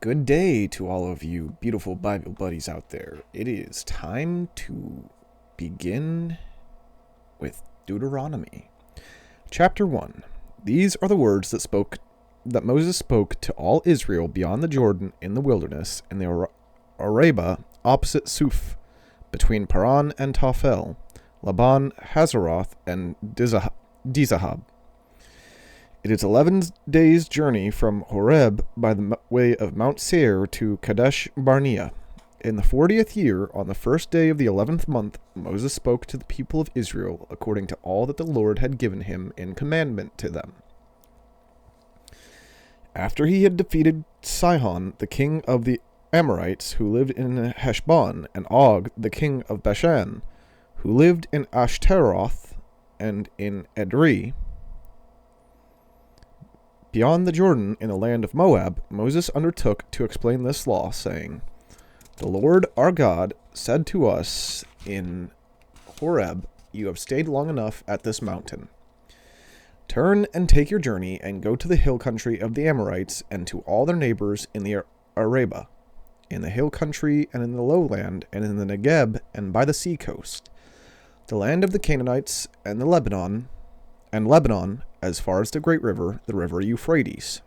Good day to all of you beautiful Bible buddies out there. It is time to begin with Deuteronomy. Chapter 1. These are the words that Moses spoke to all Israel beyond the Jordan in the wilderness in the Arabah opposite Suf, between Paran and Tophel, Laban, Hazeroth, and Dizahab. It is 11 days' journey from Horeb by the way of Mount Seir to Kadesh Barnea. In the 40th year, on the first day of the 11th month, Moses spoke to the people of Israel according to all that the Lord had given him in commandment to them. After he had defeated Sihon, the king of the Amorites, who lived in Heshbon, and Og, the king of Bashan, who lived in Ashtaroth and in Edrei, beyond the Jordan, in the land of Moab, Moses undertook to explain this law, saying, "The Lord our God said to us in Horeb, 'You have stayed long enough at this mountain. Turn and take your journey and go to the hill country of the Amorites and to all their neighbors in the Arabah, in the hill country and in the lowland and in the Negeb and by the sea coast, the land of the Canaanites and Lebanon, as far as the great river, the river Euphrates.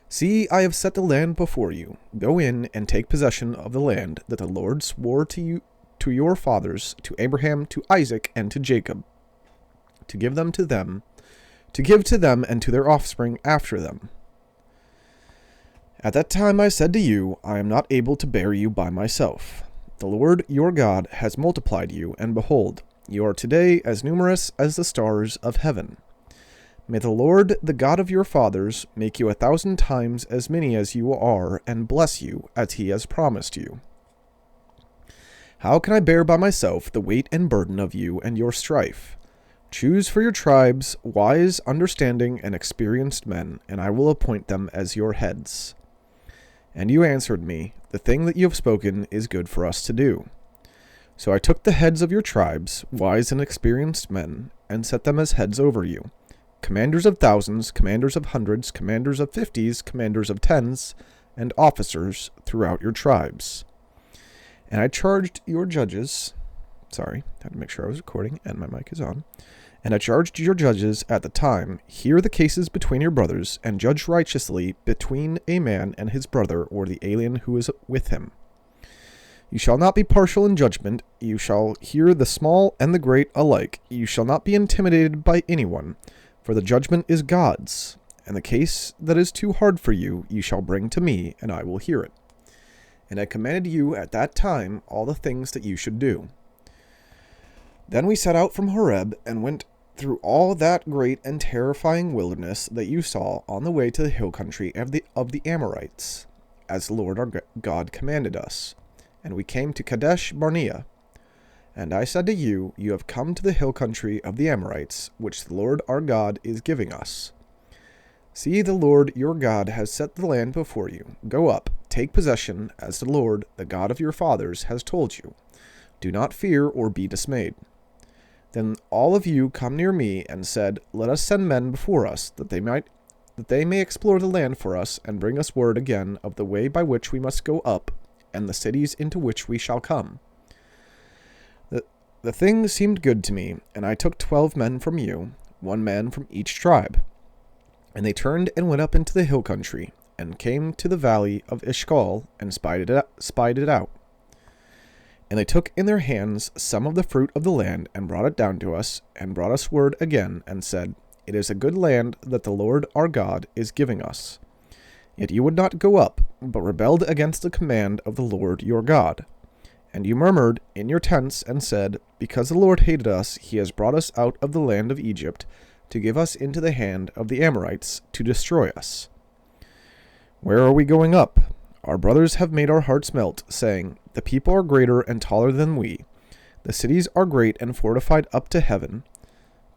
See, I have set the land before you. Go in and take possession of the land that the Lord swore to your fathers, to Abraham, to Isaac, and to Jacob, to give to them and to their offspring after them. At that time I said to you, I am not able to bear you by myself. The Lord your God has multiplied you, and behold, you are today as numerous as the stars of heaven. May the Lord, the God of your fathers, make you 1,000 times as many as you are, and bless you as he has promised you. How can I bear by myself the weight and burden of you and your strife? Choose for your tribes wise, understanding, and experienced men, and I will appoint them as your heads." And you answered me, "The thing that you have spoken is good for us to do." So I took the heads of your tribes, wise and experienced men, and set them as heads over you, commanders of thousands, commanders of hundreds, commanders of 50s, commanders of 10s, and officers throughout your tribes. And I charged your judges, I had to make sure I was recording, and my mic is on. And I charged your judges at the time, hear the cases between your brothers, and judge righteously between a man and his brother, or the alien who is with him. You shall not be partial in judgment. You shall hear the small and the great alike. You shall not be intimidated by anyone, for the judgment is God's. And the case that is too hard for you, you shall bring to me, and I will hear it. And I commanded you at that time all the things that you should do. Then we set out from Horeb and went through all that great and terrifying wilderness that you saw on the way to the hill country of the Amorites, as the Lord our God commanded us. And we came to Kadesh Barnea. And I said to you, you have come to the hill country of the Amorites, which the Lord our God is giving us. See, the Lord your God has set the land before you. Go up, take possession, as the Lord, the God of your fathers, has told you. Do not fear or be dismayed. Then all of you come near me and said, Let us send men before us, that they may explore the land for us, and bring us word again of the way by which we must go up, and the cities into which we shall come. The thing seemed good to me, and I took 12 men from you, 1 man from each tribe. And they turned and went up into the hill country, and came to the valley of Eshcol, and spied it out. And they took in their hands some of the fruit of the land, and brought it down to us, and brought us word again, and said, It is a good land that the Lord our God is giving us. Yet you would not go up, but rebelled against the command of the Lord your God. And you murmured in your tents, and said, Because the Lord hated us, he has brought us out of the land of Egypt, to give us into the hand of the Amorites, to destroy us. Where are we going up? Our brothers have made our hearts melt, saying, The people are greater and taller than we. The cities are great and fortified up to heaven.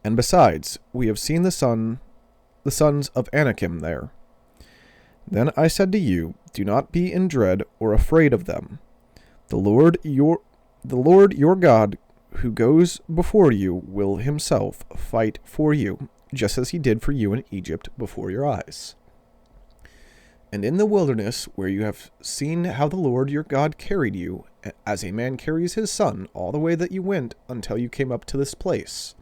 And besides, we have seen the sons of Anakim there. Then I said to you, Do not be in dread or afraid of them. The Lord your God, who goes before you, will himself fight for you, just as he did for you in Egypt before your eyes. And in the wilderness, where you have seen how the Lord your God carried you, as a man carries his son, all the way that you went until you came up to this place.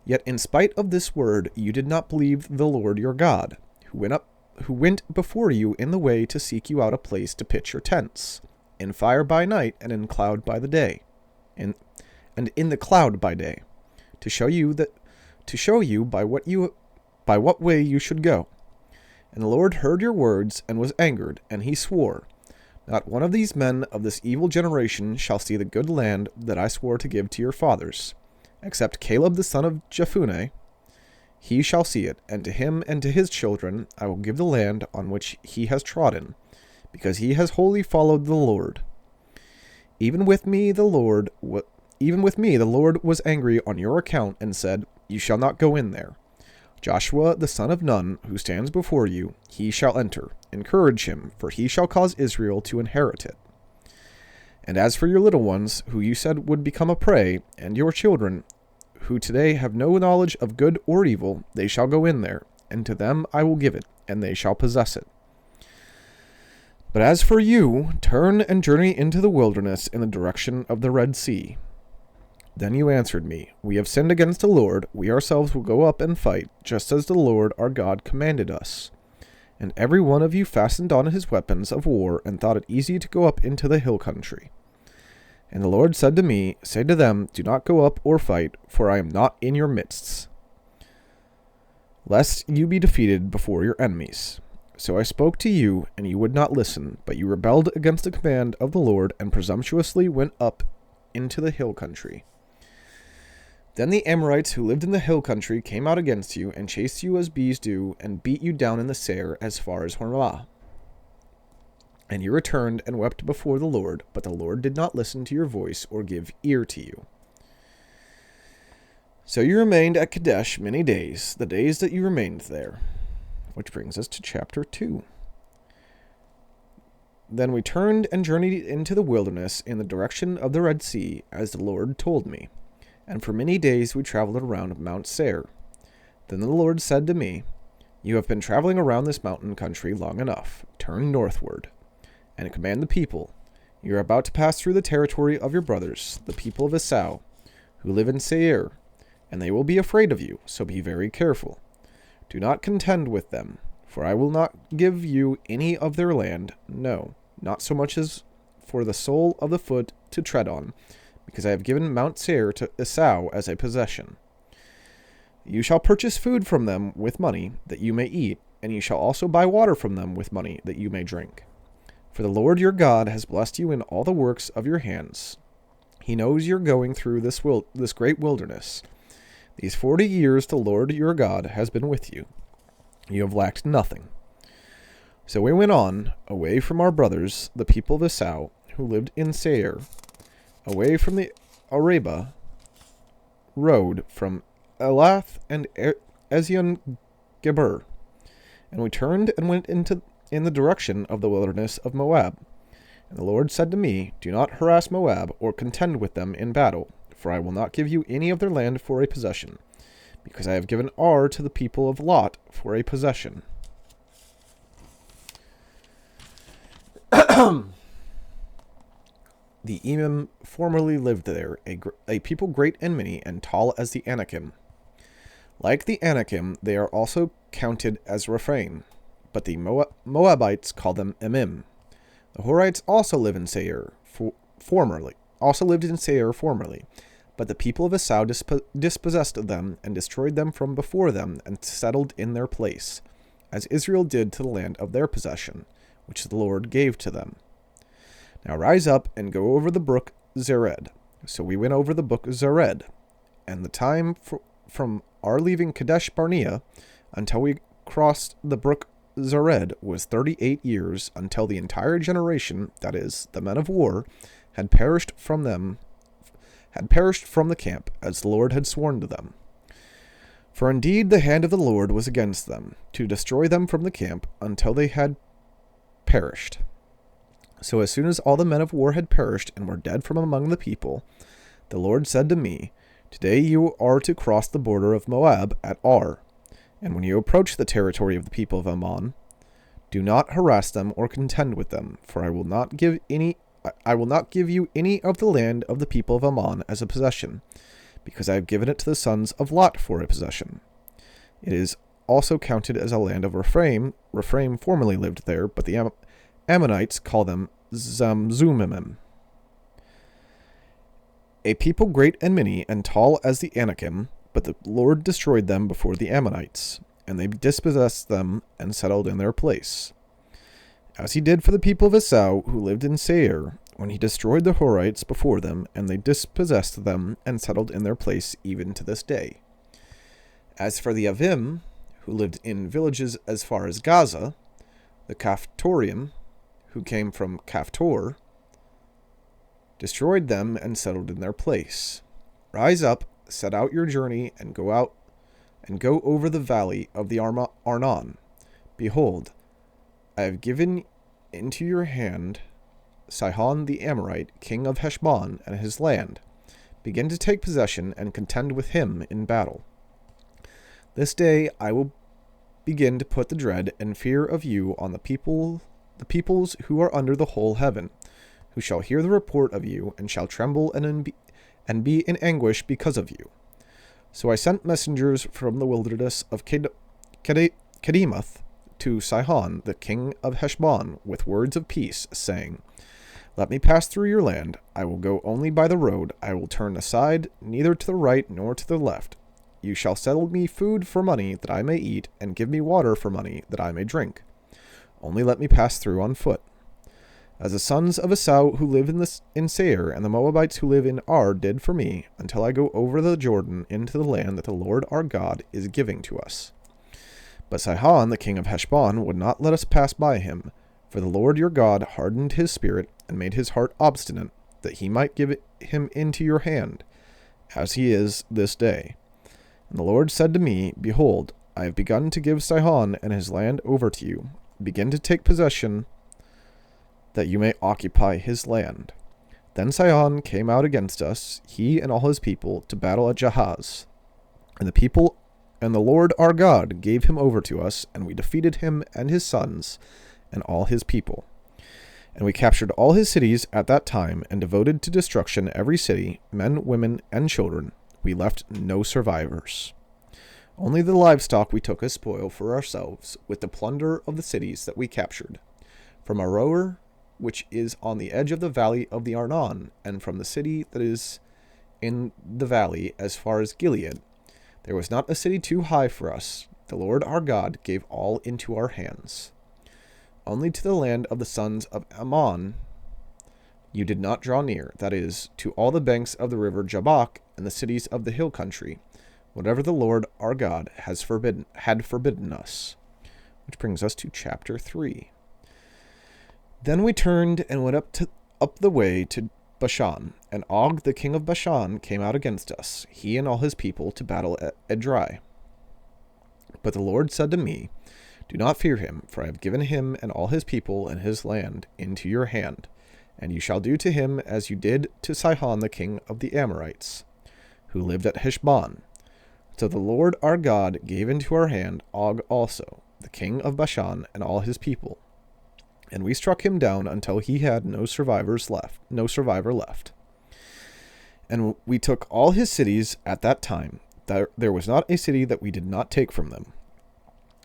Yet in spite of this word, you did not believe the Lord your God, who went before you in the way to seek you out a place to pitch your tents, in fire by night and in cloud by the day, and in the cloud by day, to show you by what way you should go. And the Lord heard your words and was angered, and he swore, "Not one of these men of this evil generation shall see the good land that I swore to give to your fathers, except Caleb the son of Jephunneh. He shall see it, and to him and to his children I will give the land on which he has trodden, because he has wholly followed the Lord. Even with me the Lord was angry on your account, and said, You shall not go in there. Joshua the son of Nun, who stands before you, he shall enter. Encourage him, for he shall cause Israel to inherit it. And as for your little ones, who you said would become a prey, and your children, who today have no knowledge of good or evil, they shall go in there, and to them I will give it, and they shall possess it. But as for you, turn and journey into the wilderness in the direction of the Red Sea." Then you answered me, "We have sinned against the Lord. We ourselves will go up and fight, just as the Lord our God commanded us." And every one of you fastened on his weapons of war and thought it easy to go up into the hill country. And the Lord said to me, "Say to them, Do not go up or fight, for I am not in your midst, lest you be defeated before your enemies." So I spoke to you, and you would not listen, but you rebelled against the command of the Lord and presumptuously went up into the hill country. Then the Amorites who lived in the hill country came out against you and chased you as bees do, and beat you down in the Seir as far as Hormah. And you returned and wept before the Lord, but the Lord did not listen to your voice or give ear to you. So you remained at Kadesh many days, the days that you remained there. Which brings us to chapter 2. Then we turned and journeyed into the wilderness in the direction of the Red Sea, as the Lord told me. And for many days we traveled around Mount Seir. Then the Lord said to me, "You have been traveling around this mountain country long enough. Turn northward, and command the people. You are about to pass through the territory of your brothers, the people of Esau, who live in Seir, and they will be afraid of you, so be very careful. Do not contend with them, for I will not give you any of their land, no, not so much as for the sole of the foot to tread on, because I have given Mount Seir to Esau as a possession. You shall purchase food from them with money, that you may eat, and you shall also buy water from them with money, that you may drink. For the Lord your God has blessed you in all the works of your hands. He knows you're going through this great wilderness. These 40 years the Lord your God has been with you. You have lacked nothing." So we went on, away from our brothers, the people of Esau, who lived in Seir, away from the Arabah road from Elath and Ezion-Geber. And we turned and went in the direction of the wilderness of Moab. And the Lord said to me, "Do not harass Moab or contend with them in battle, for I will not give you any of their land for a possession, because I have given Ar to the people of Lot for a possession." The Emim formerly lived there, a people great and many and tall as the Anakim. Like the Anakim, they are also counted as Rephaim, but the Moabites call them Emim. The Horites also live in Seir formerly, but the people of Esau dispossessed them and destroyed them from before them and settled in their place, as Israel did to the land of their possession, which the Lord gave to them. Now rise up and go over the brook Zered. So we went over the brook Zered, and the time from our leaving Kadesh Barnea until we crossed the brook Zered was 38 years, until the entire generation, that is, the men of war, had perished from the camp, as the Lord had sworn to them. For indeed the hand of the Lord was against them, to destroy them from the camp until they had perished. So as soon as all the men of war had perished and were dead from among the people, the Lord said to me, "Today you are to cross the border of Moab at Ar, and when you approach the territory of the people of Ammon, Do not harass them or contend with them, for I will not give you any of the land of the people of Ammon as a possession, because I have given it to the sons of Lot for a possession. It is also counted as a land of Rephaim. Rephaim formerly lived there, but the Ammonites call them Zamzummim. A people great and many and tall as the Anakim, but the Lord destroyed them before the Ammonites, and they dispossessed them and settled in their place. As he did for the people of Esau who lived in Seir, when he destroyed the Horites before them, and they dispossessed them and settled in their place even to this day. As for the Avim, who lived in villages as far as Gaza, the Caphtorium, who came from Caphtor, destroyed them and settled in their place. Rise up, set out your journey, and go over the valley of the Arnon. Behold, I have given into your hand Sihon the Amorite, king of Heshbon, and his land. Begin to take possession and contend with him in battle. This day I will begin to put the dread and fear of you on the peoples who are under the whole heaven, who shall hear the report of you, and shall tremble and be in anguish because of you. So I sent messengers from the wilderness of Kedemoth to Sihon, the king of Heshbon, with words of peace, saying, Let me pass through your land. I will go only by the road. I will turn aside neither to the right nor to the left. You shall sell me food for money that I may eat, and give me water for money that I may drink. Only let me pass through on foot. As the sons of Esau who live in Seir and the Moabites who live in Ar did for me, until I go over the Jordan into the land that the Lord our God is giving to us. But Sihon, the king of Heshbon, would not let us pass by him, for the Lord your God hardened his spirit and made his heart obstinate, that he might give him into your hand, as he is this day. And the Lord said to me, Behold, I have begun to give Sihon and his land over to you. Begin to take possession, that you may occupy his land. Then Sihon came out against us, he and all his people, to battle at Jahaz. And the Lord our God gave him over to us, and we defeated him and his sons and all his people. And we captured all his cities at that time, and devoted to destruction every city, men, women, and children. We left no survivors. Only the livestock we took as spoil for ourselves, with the plunder of the cities that we captured. From Aroer, which is on the edge of the valley of the Arnon, and from the city that is in the valley as far as Gilead. There was not a city too high for us. The Lord our God gave all into our hands. Only to the land of the sons of Ammon you did not draw near, that is, to all the banks of the river Jabbok and the cities of the hill country, whatever the Lord our God had forbidden us. Which brings us to chapter 3. Then we turned and went up the way to Bashan, and Og the king of Bashan came out against us, he and all his people, to battle at Edrei. But the Lord said to me, Do not fear him, for I have given him and all his people and his land into your hand, and you shall do to him as you did to Sihon the king of the Amorites, who lived at Heshbon. So the Lord our God gave into our hand Og also, the king of Bashan, and all his people. And we struck him down until he had no survivor left. And we took all his cities at that time. There was not a city that we did not take from them.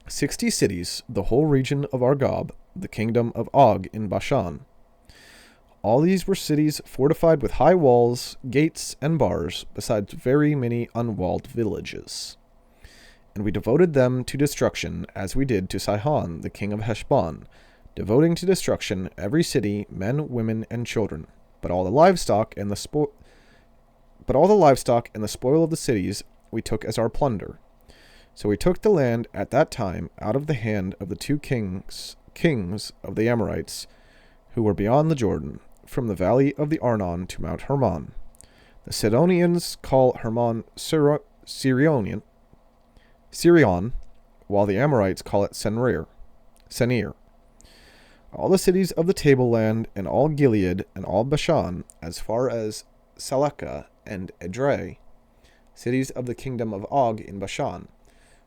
60 cities, the whole region of Argob, the kingdom of Og in Bashan. All these were cities fortified with high walls, gates, and bars, besides very many unwalled villages. And we devoted them to destruction, as we did to Sihon, the king of Heshbon, devoting to destruction every city, men, women, and children. But all the livestock and the spoil of the cities we took as our plunder. So we took the land at that time out of the hand of the two kings of the Amorites, who were beyond the Jordan, from the valley of the Arnon to Mount Hermon. The Sidonians call Hermon Sirion, while the Amorites call it Senir. All the cities of the tableland, and all Gilead, and all Bashan, as far as Salekah and Edrei, cities of the kingdom of Og in Bashan.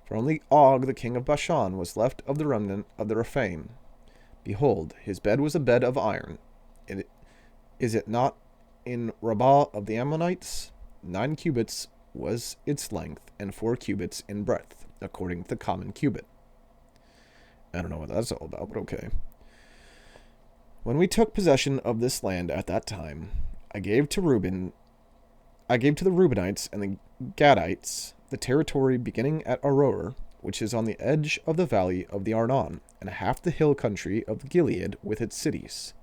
For only Og, the king of Bashan, was left of the remnant of the Rephaim, Behold, his bed was a bed of iron. Is it not in Rabbah of the Ammonites? 9 cubits was its length, and 4 cubits in breadth, according to the common cubit. I don't know what that's all about, but okay. When we took possession of this land at that time, I gave to the Reubenites and the Gadites the territory beginning at Aroer, which is on the edge of the valley of the Arnon, and half the hill country of Gilead with its cities.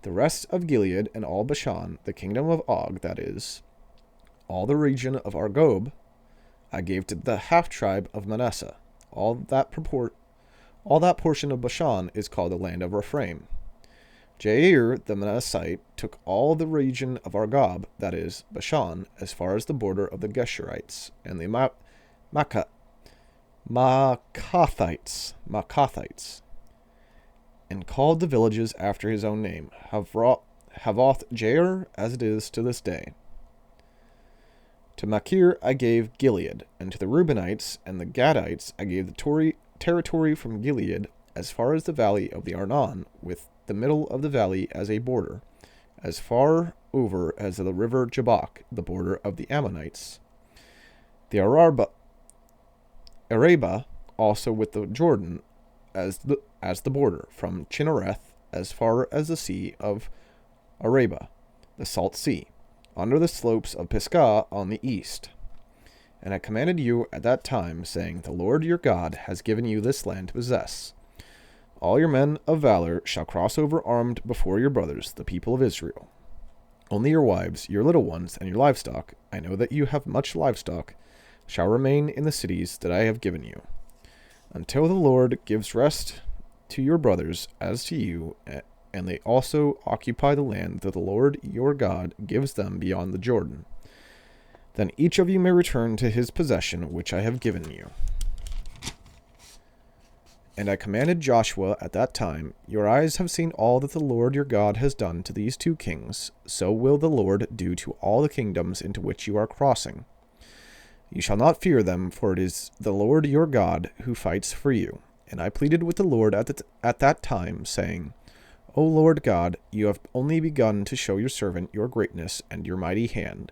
The rest of Gilead and all Bashan, the kingdom of Og, that is, all the region of Argob, I gave to the half-tribe of Manasseh. All that portion of Bashan is called the land of Ephraim. Jair the Manassite took all the region of Argob, that is, Bashan, as far as the border of the Geshurites and the Maacathites, and called the villages after his own name, Havoth Jair, as it is to this day. To Machir I gave Gilead, and to the Reubenites and the Gadites I gave the territory from Gilead as far as the valley of the Arnon, with the middle of the valley as a border, as far over as the river Jabbok, the border of the Ammonites. The Araba also with the Jordan as the border, from Chinnereth as far as the sea of Araba, the salt sea, under the slopes of Pisgah on the east. And I commanded you at that time, saying, The Lord your God has given you this land to possess. All your men of valor shall cross over armed before your brothers, the people of Israel. Only your wives, your little ones, and your livestock, I know that you have much livestock, shall remain in the cities that I have given you, until the Lord gives rest to your brothers as to you, and they also occupy the land that the Lord your God gives them beyond the Jordan. Then each of you may return to his possession which I have given you. And I commanded Joshua at that time, Your eyes have seen all that the Lord your God has done to these 2 kings, so will the Lord do to all the kingdoms into which you are crossing. You shall not fear them, for it is the Lord your God who fights for you. And I pleaded with the Lord at that time, saying, O Lord God, you have only begun to show your servant your greatness and your mighty hand.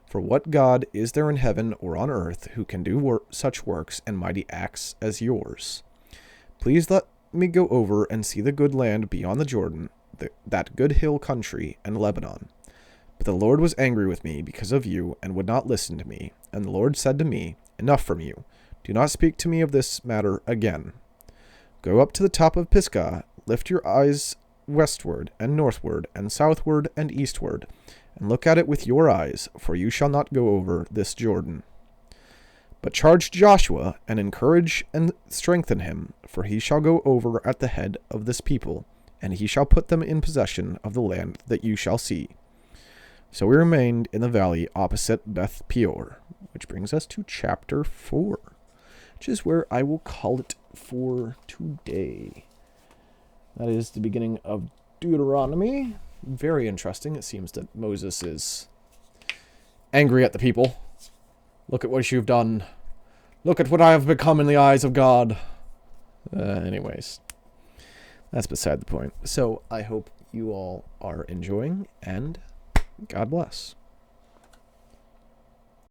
For what God is there in heaven or on earth who can do such works and mighty acts as yours? Please let me go over and see the good land beyond the Jordan, that good hill country, and Lebanon. But the Lord was angry with me because of you, and would not listen to me. And the Lord said to me, Enough from you. Do not speak to me of this matter again. Go up to the top of Pisgah, lift your eyes westward, and northward, and southward, and eastward, and look at it with your eyes, for you shall not go over this Jordan. But charge Joshua, and encourage and strengthen him, for he shall go over at the head of this people, and he shall put them in possession of the land that you shall see. So we remained in the valley opposite Beth Peor, which brings us to chapter 4, which is where I will call it for today. That is the beginning of Deuteronomy. Very interesting. It seems that Moses is angry at the people. Look at what you've done. Look at what I have become in the eyes of God. Anyways, that's beside the point. So I hope you all are enjoying, and God bless.